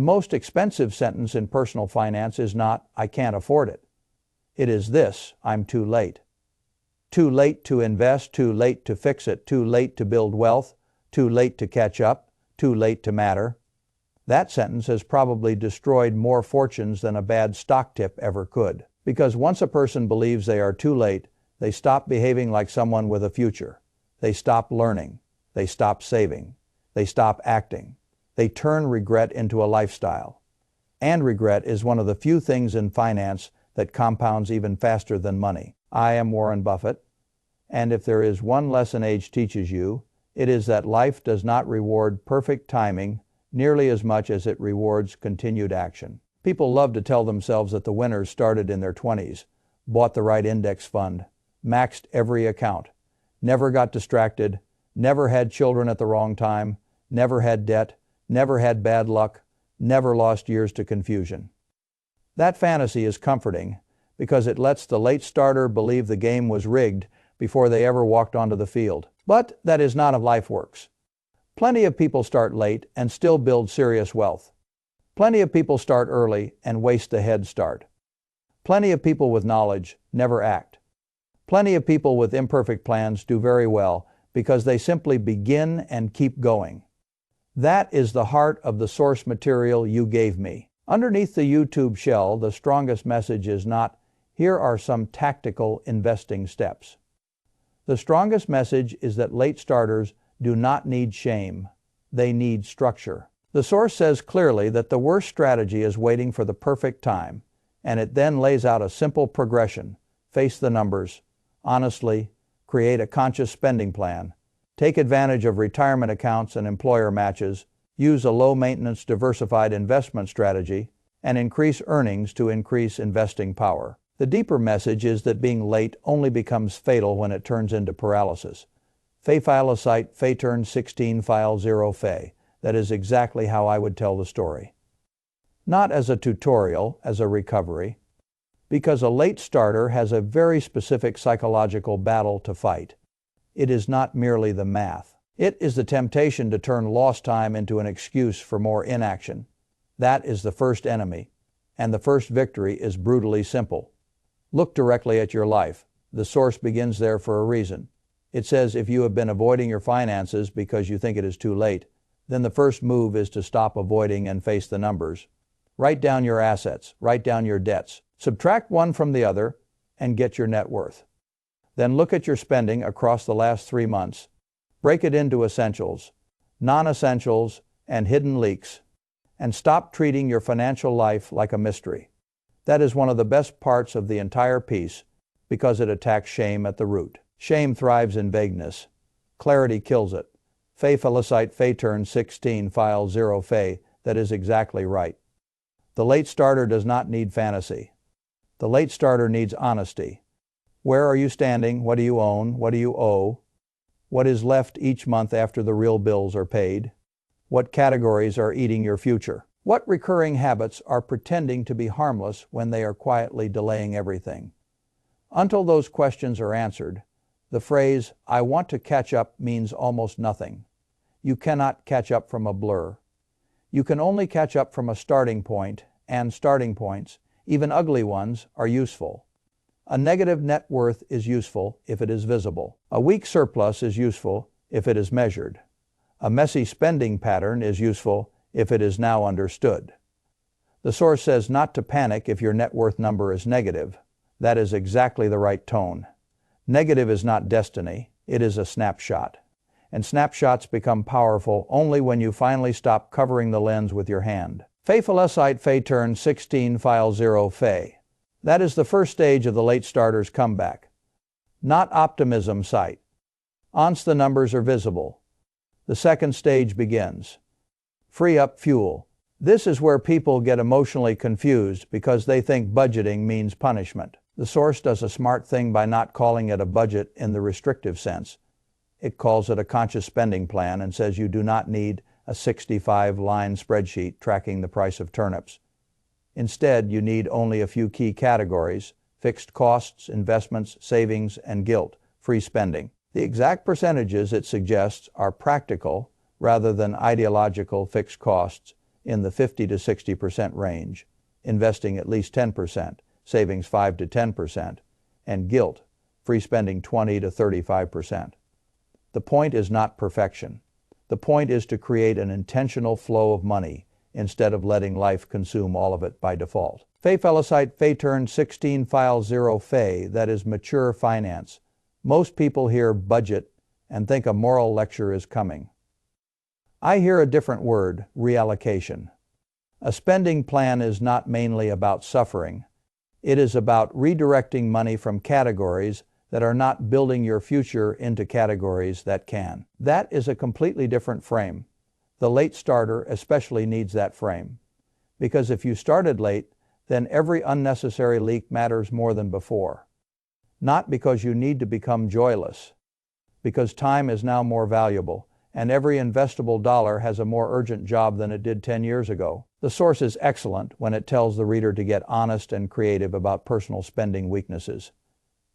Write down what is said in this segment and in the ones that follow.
The most expensive sentence in personal finance is not, "I can't afford it." It is this, "I'm too late." Too late to invest, too late to fix it, too late to build wealth, too late to catch up, too late to matter. That sentence has probably destroyed more fortunes than a bad stock tip ever could. Because once a person believes they are too late, they stop behaving like someone with a future. They stop learning. They stop saving. They stop acting. They turn regret into a lifestyle. And regret is one of the few things in finance that compounds even faster than money. I am Warren Buffett, and if there is one lesson age teaches you, it is that life does not reward perfect timing nearly as much as it rewards continued action. People love to tell themselves that the winners started in their 20s, bought the right index fund, maxed every account, never got distracted, never had children at the wrong time, never had debt, never had bad luck, never lost years to confusion. That fantasy is comforting because it lets the late starter believe the game was rigged before they ever walked onto the field. But that is not how life works. Plenty of people start late and still build serious wealth. Plenty of people start early and waste the head start. Plenty of people with knowledge never act. Plenty of people with imperfect plans do very well because they simply begin and keep going. That is the heart of the source material you gave me. Underneath the YouTube shell, the strongest message is not, "Here are some tactical investing steps." The strongest message is that late starters do not need shame. They need structure. The source says clearly that the worst strategy is waiting for the perfect time, and it then lays out a simple progression. Face the numbers, honestly, create a conscious spending plan, take advantage of retirement accounts and employer matches, use a low-maintenance diversified investment strategy, and increase earnings to increase investing power. The deeper message is that being late only becomes fatal when it turns into paralysis. Paralysis, Fay turn 16 file 0 Fay. That is exactly how I would tell the story. Not as a tutorial, as a recovery, because a late starter has a very specific psychological battle to fight. It is not merely the math. It is the temptation to turn lost time into an excuse for more inaction. That is the first enemy, and the first victory is brutally simple. Look directly at your life. The source begins there for a reason. It says if you have been avoiding your finances because you think it is too late, then the first move is to stop avoiding and face the numbers. Write down your assets, write down your debts, subtract one from the other, and get your net worth. Then look at your spending across the last 3 months. Break it into essentials, non-essentials, and hidden leaks, and stop treating your financial life like a mystery. That is one of the best parts of the entire piece because it attacks shame at the root. Shame thrives in vagueness. Clarity kills it. Fay turn 16 file 0 Fay. That is exactly right. The late starter does not need fantasy. The late starter needs honesty. Where are you standing? What do you own? What do you owe? What is left each month after the real bills are paid? What categories are eating your future? What recurring habits are pretending to be harmless when they are quietly delaying everything? Until those questions are answered, the phrase, "I want to catch up," means almost nothing. You cannot catch up from a blur. You can only catch up from a starting point, and starting points, even ugly ones, are useful. A negative net worth is useful if it is visible. A weak surplus is useful if it is measured. A messy spending pattern is useful if it is now understood. The source says not to panic if your net worth number is negative. That is exactly the right tone. Negative is not destiny, it is a snapshot. And snapshots become powerful only when you finally stop covering the lens with your hand. Fay turn 16 file 0 Fay. That is the first stage of the late starter's comeback. Not optimism sight. Once the numbers are visible, the second stage begins. Free up fuel. This is where people get emotionally confused because they think budgeting means punishment. The source does a smart thing by not calling it a budget in the restrictive sense. It calls it a conscious spending plan and says you do not need a 65-line spreadsheet tracking the price of turnips. Instead, you need only a few key categories: fixed costs, investments, savings, and guilt-free spending. The exact percentages it suggests are practical rather than ideological fixed costs, in the 50 to 60% range, investing at least 10%, savings 5 to 10%, and guilt, free spending 20 to 35%. The point is not perfection. The point is to create an intentional flow of money instead of letting life consume all of it by default. Felicite Turn 16 File 0 Fe, that is mature finance. Most people hear budget and think a moral lecture is coming. I hear a different word, reallocation. A spending plan is not mainly about suffering. It is about redirecting money from categories that are not building your future into categories that can. That is a completely different frame. The late starter especially needs that frame. Because if you started late, then every unnecessary leak matters more than before. Not because you need to become joyless, because time is now more valuable, and every investable dollar has a more urgent job than it did 10 years ago. The source is excellent when it tells the reader to get honest and creative about personal spending weaknesses.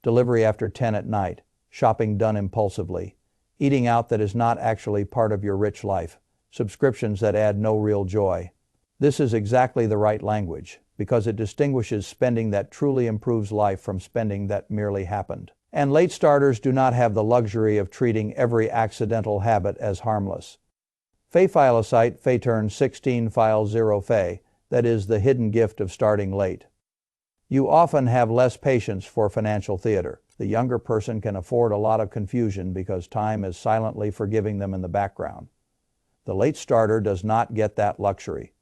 Delivery after 10 at night, shopping done impulsively, eating out that is not actually part of your rich life, subscriptions that add no real joy. This is exactly the right language, because it distinguishes spending that truly improves life from spending that merely happened. And late starters do not have the luxury of treating every accidental habit as harmless. Felicite Turn 16 File 0 Fe, that is the hidden gift of starting late. You often have less patience for financial theater. The younger person can afford a lot of confusion because time is silently forgiving them in the background. The late starter does not get that luxury.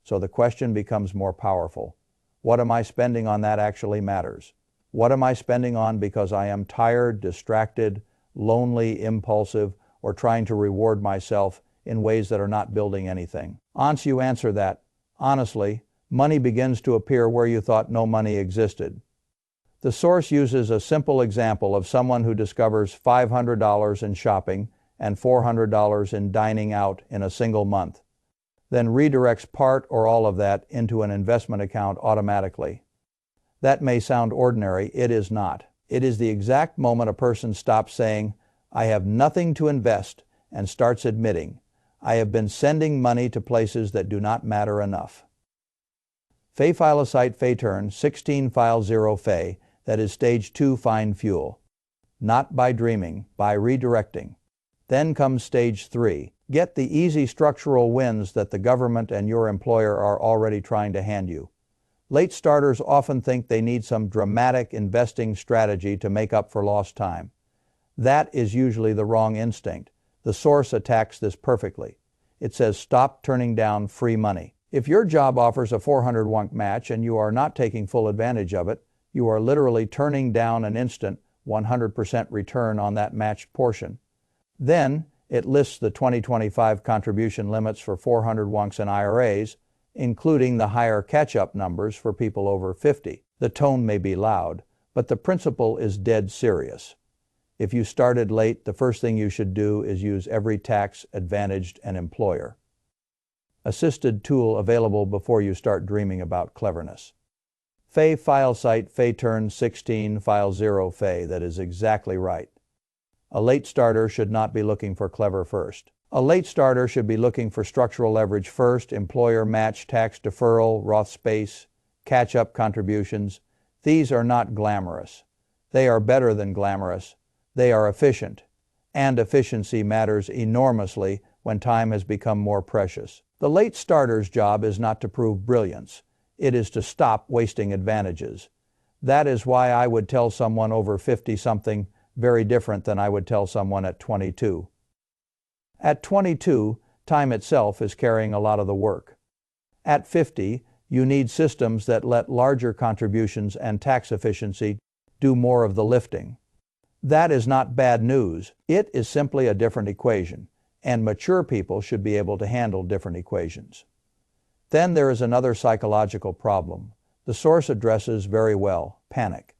So the question becomes more powerful. What am I spending on that actually matters? What am I spending on because I am tired, distracted, lonely, impulsive, or trying to reward myself in ways that are not building anything? Once you answer that, honestly, money begins to appear where you thought no money existed. The source uses a simple example of someone who discovers $500 in shopping and $400 in dining out in a single month, then redirects part or all of that into an investment account automatically. That may sound ordinary, it is not. It is the exact moment a person stops saying, "I have nothing to invest," and starts admitting, "I have been sending money to places that do not matter enough." Felicite Turn 16 File 0 Fe, that is Stage 2 Fine Fuel. Not by dreaming, by redirecting. Then comes Stage 3. Get the easy structural wins that the government and your employer are already trying to hand you. Late starters often think they need some dramatic investing strategy to make up for lost time. That is usually the wrong instinct. The source attacks this perfectly. It says stop turning down free money. If your job offers a 400 wonk match and you are not taking full advantage of it, you are literally turning down an instant 100% return on that matched portion. Then it lists the 2025 contribution limits for 400 wonks and IRAs, including the higher catch-up numbers for people over 50. The tone may be loud, but the principle is dead serious. If you started late, the first thing you should do is use every tax-advantaged an employer assisted tool available before you start dreaming about cleverness. Felicite Turn 16 File 0 Fe, that is exactly right. A late starter should not be looking for clever first. A late starter should be looking for structural leverage first, employer match, tax deferral, Roth space, catch-up contributions. These are not glamorous. They are better than glamorous. They are efficient. And efficiency matters enormously when time has become more precious. The late starter's job is not to prove brilliance. It is to stop wasting advantages. That is why I would tell someone over 50-something very different than I would tell someone at 22. At 22, time itself is carrying a lot of the work. At 50, you need systems that let larger contributions and tax efficiency do more of the lifting. That is not bad news. It is simply a different equation, and mature people should be able to handle different equations. Then there is another psychological problem. The source addresses very well, panic.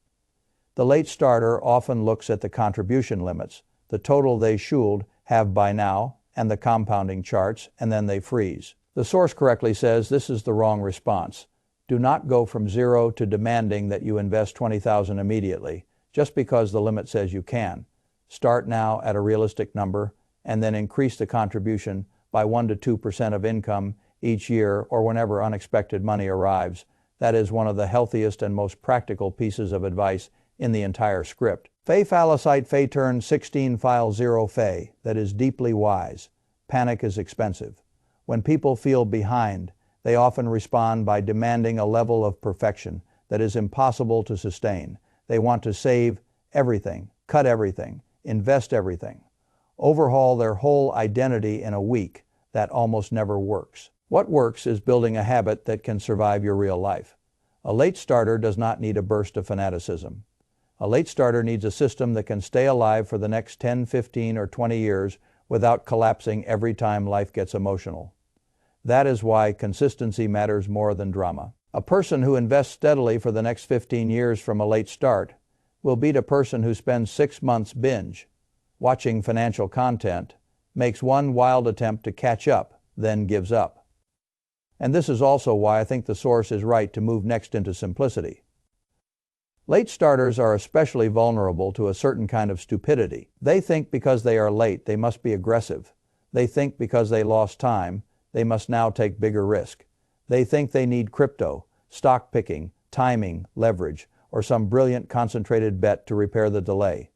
The late starter often looks at the contribution limits, the total they should have by now, and the compounding charts, and then they freeze. The source correctly says this is the wrong response. Do not go from zero to demanding that you invest $20,000 immediately, just because the limit says you can. Start now at a realistic number, and then increase the contribution by 1 to 2% of income each year or whenever unexpected money arrives. That is one of the healthiest and most practical pieces of advice in the entire script. Fay falicite fay turn 16 file 0 fay, that is deeply wise. Panic is expensive. When people feel behind, they often respond by demanding a level of perfection that is impossible to sustain. They want to save everything, cut everything, invest everything, overhaul their whole identity in a week. That almost never works. What works is building a habit that can survive your real life. A late starter does not need a burst of fanaticism. A late starter needs a system that can stay alive for the next 10, 15, or 20 years without collapsing every time life gets emotional. That is why consistency matters more than drama. A person who invests steadily for the next 15 years from a late start will beat a person who spends 6 months binge watching financial content, makes one wild attempt to catch up, then gives up. And this is also why I think the source is right to move next into simplicity. Late starters are especially vulnerable to a certain kind of stupidity. They think because they are late, they must be aggressive. They think because they lost time, they must now take bigger risk. They think they need crypto, stock picking, timing, leverage, or some brilliant concentrated bet to repair the delay.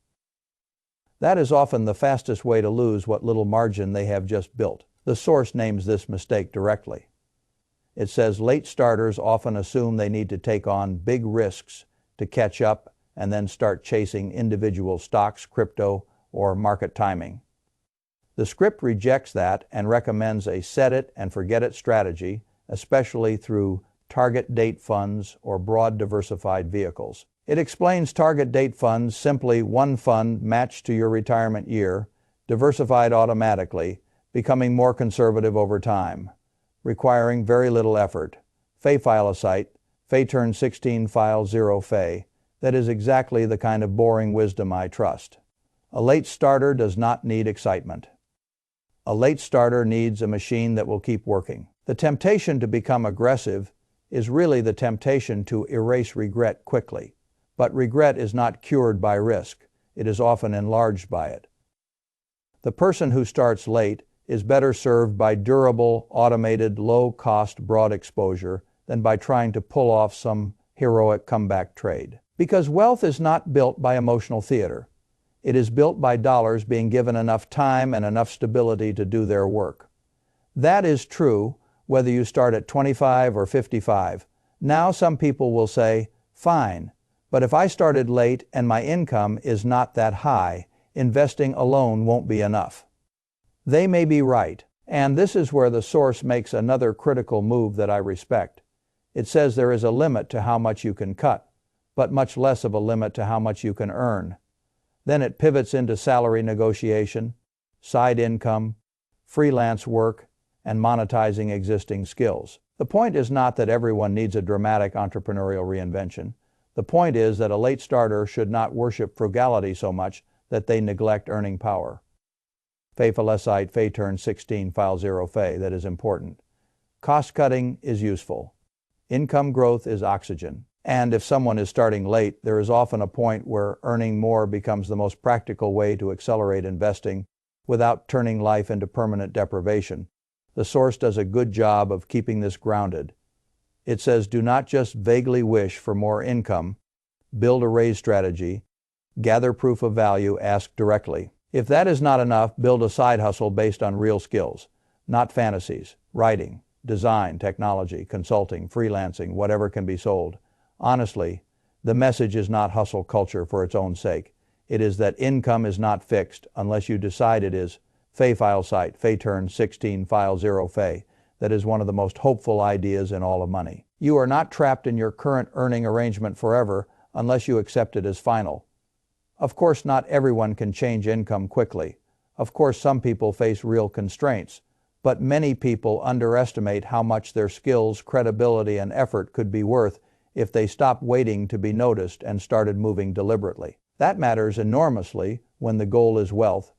That is often the fastest way to lose what little margin they have just built. The source names this mistake directly. It says late starters often assume they need to take on big risks to catch up and then start chasing individual stocks, crypto, or market timing. The script rejects that and recommends a set-it-and-forget-it strategy, especially through target date funds or broad diversified vehicles. It explains target date funds simply one fund matched to your retirement year, diversified automatically, becoming more conservative over time, requiring very little effort. Fay falicite, fay turn 16 file 0 fay. That is exactly the kind of boring wisdom I trust. A late starter does not need excitement. A late starter needs a machine that will keep working. The temptation to become aggressive is really the temptation to erase regret quickly. But regret is not cured by risk. It is often enlarged by it. The person who starts late is better served by durable, automated, low-cost, broad exposure than by trying to pull off some heroic comeback trade. Because wealth is not built by emotional theater. It is built by dollars being given enough time and enough stability to do their work. That is true whether you start at 25 or 55. Now some people will say, fine, but if I started late and my income is not that high, investing alone won't be enough. They may be right, and this is where the source makes another critical move that I respect. It says there is a limit to how much you can cut, but much less of a limit to how much you can earn. Then it pivots into salary negotiation, side income, freelance work, and monetizing existing skills. The point is not that everyone needs a dramatic entrepreneurial reinvention. The point is that a late starter should not worship frugality so much that they neglect earning power. Fay falicite fay turn 16 file 0 fay, that is important. Cost cutting is useful. Income growth is oxygen. And if someone is starting late, there is often a point where earning more becomes the most practical way to accelerate investing without turning life into permanent deprivation. The source does a good job of keeping this grounded. It says do not just vaguely wish for more income, build a raise strategy, gather proof of value, ask directly. If that is not enough, build a side hustle based on real skills, not fantasies, writing, design, technology, consulting, freelancing, whatever can be sold. Honestly, the message is not hustle culture for its own sake. It is that income is not fixed unless you decide it is. Fay falicite, fay turn 16 file 0 fay. That is one of the most hopeful ideas in all of money. You are not trapped in your current earning arrangement forever unless you accept it as final. Of course, not everyone can change income quickly. Of course, some people face real constraints, but many people underestimate how much their skills, credibility, and effort could be worth if they stopped waiting to be noticed and started moving deliberately. That matters enormously when the goal is wealth,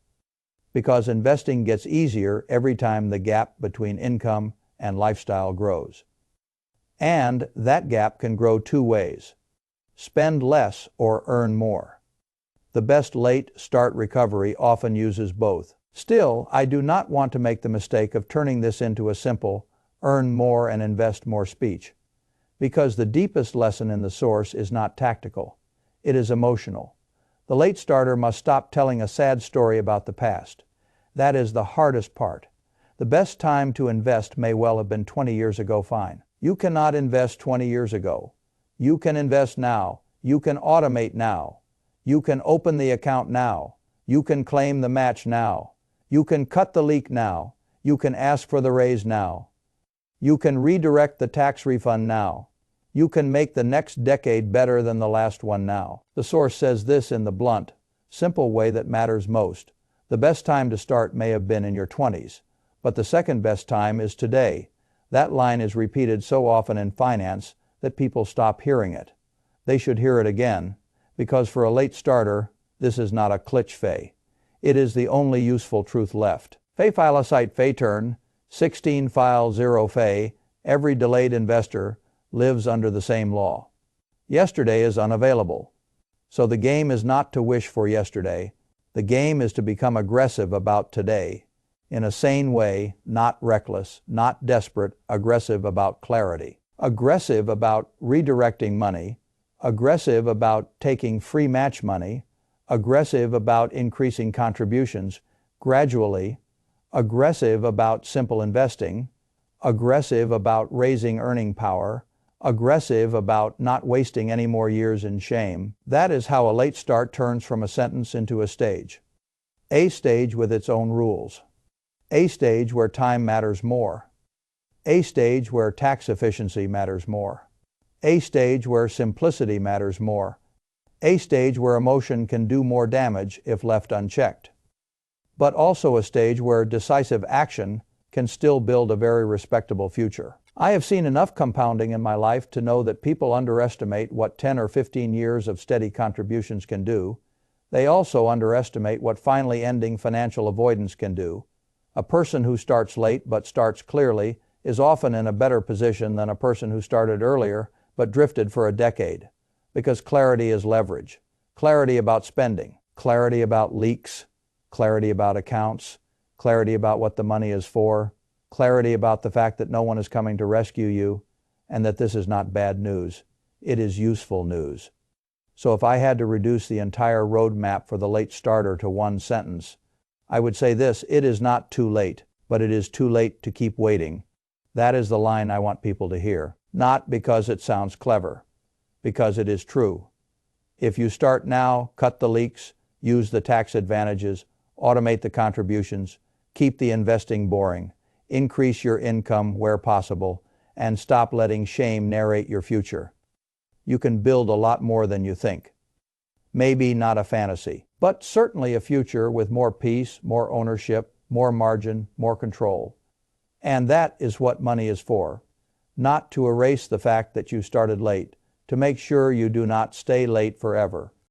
because investing gets easier every time the gap between income and lifestyle grows. And that gap can grow two ways: spend less or earn more. The best late start recovery often uses both. Still, I do not want to make the mistake of turning this into a simple, earn more and invest more speech. Because the deepest lesson in the source is not tactical. It is emotional. The late starter must stop telling a sad story about the past. That is the hardest part. The best time to invest may well have been 20 years ago, fine. You cannot invest 20 years ago. You can invest now. You can automate now. You can open the account now. You can claim the match now. You can cut the leak now. You can ask for the raise now. You can redirect the tax refund now. You can make the next decade better than the last one now. The source says this in the blunt, simple way that matters most. The best time to start may have been in your 20s, but the second best time is today. That line is repeated so often in finance that people stop hearing it. They should hear it again, because for a late starter, this is not a cliché. It is the only useful truth left. Fay filicite fay turn, 16 file 0 fay, every delayed investor lives under the same law. Yesterday is unavailable. So the game is not to wish for yesterday. The game is to become aggressive about today. In a sane way, not reckless, not desperate, aggressive about clarity. Aggressive about redirecting money. Aggressive about taking free match money. Aggressive about increasing contributions gradually. Aggressive about simple investing. Aggressive about raising earning power. Aggressive about not wasting any more years in shame. That is how a late start turns from a sentence into a stage. A stage with its own rules. A stage where time matters more. A stage where tax efficiency matters more. A stage where simplicity matters more. A stage where emotion can do more damage if left unchecked. But also a stage where decisive action can still build a very respectable future. I have seen enough compounding in my life to know that people underestimate what 10 or 15 years of steady contributions can do. They also underestimate what finally ending financial avoidance can do. A person who starts late but starts clearly is often in a better position than a person who started earlier but drifted for a decade. Because clarity is leverage. Clarity about spending. Clarity about leaks. Clarity about accounts. Clarity about what the money is for. Clarity about the fact that no one is coming to rescue you, and that this is not bad news. It is useful news. So if I had to reduce the entire roadmap for the late starter to one sentence, I would say this: it is not too late, but it is too late to keep waiting. That is the line I want people to hear. Not because it sounds clever, because it is true. If you start now, cut the leaks, use the tax advantages, automate the contributions, keep the investing boring, increase your income where possible, and stop letting shame narrate your future. You can build a lot more than you think. Maybe not a fantasy, but certainly a future with more peace, more ownership, more margin, more control. And that is what money is for. Not to erase the fact that you started late, to make sure you do not stay late forever.